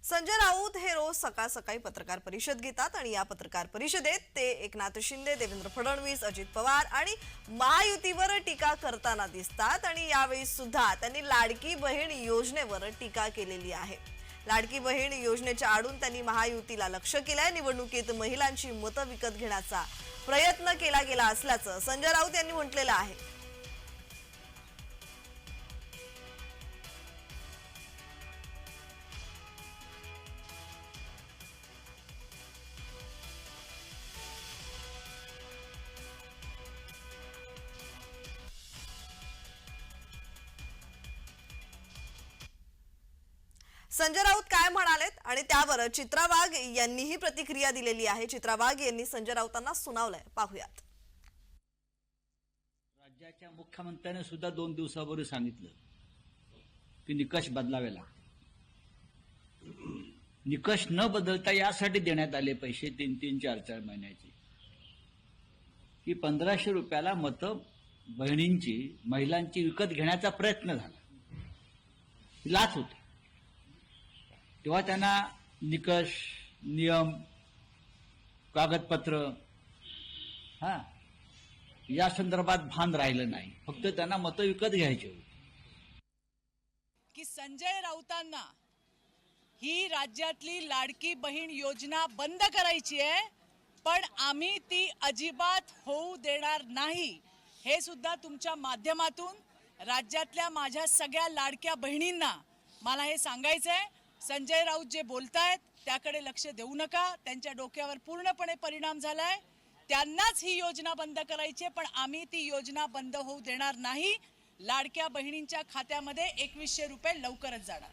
संजय राऊत हे रोज सकाळ सकाळी पत्रकार परिषद घेतात आणि या पत्रकार परिषदेत ते एकनाथ शिंदे, देवेंद्र फडणवीस, अजित पवार आणि महायुतीवर टीका करताना दिसतात आणि यावेळी सुद्धा त्यांनी लाडकी बहीण योजनेवर टीका केलेली आहे। लाडकी बहीण योजनेच्या आडून त्यांनी महायुतीला लक्ष्य केलंय। निवडणुकीत महिलांची मतं विकत घेण्याचा प्रयत्न केला गेला असल्याचं संजय राऊत यांनी म्हटलेलं आहे। संजय राऊत काय म्हणालेत आणि त्यावर चित्रा वाघ यांनीही प्रतिक्रिया दिलेली आहे। चित्रा वाघ यांनी संजय राऊतांना सुनावलंय, पाहूयात। राज्याच्या मुख्यमंत्र्यांनी सुद्धा 2 दिवसापूर्वी सांगितलं की निकष बदलावे लागतात। निकष न बदलता यासाठी देण्यात आले पैसे 3-3, 4-4 महिन्याचे की 1500 रुपयाला मतं बहिणींची, महिलांची विकत घेण्याचा प्रयत्न झाला, लाच होती। तेव्हा त्यांना निकष, नियम, कागदपत्र या संदर्भात भान राहिलं नाही, फक्त त्यांना मतं विकत घ्यायची होती। की संजय राऊतांना ही राज्यातली लाडकी बहीण योजना बंद करायची आहे, पण आम्ही ती अजिबात होऊ देणार नाही, हे सुद्धा तुमच्या माध्यमातून राज्यातल्या माझ्या सगळ्या लाडक्या बहिणींना मला हे सांगायचंय। संजय राऊत जे बोलतायत त्याकडे लक्ष देऊ नका, त्यांच्या डोक्यावर पूर्णपणे परिणाम झालाय। त्यांनाच ही योजना बंद करायची आहे, पण आम्ही ती योजना बंद होऊ देणार नाही। लाडक्या बहिणींच्या खात्यामध्ये 2100 रुपये लवकरच जाणार।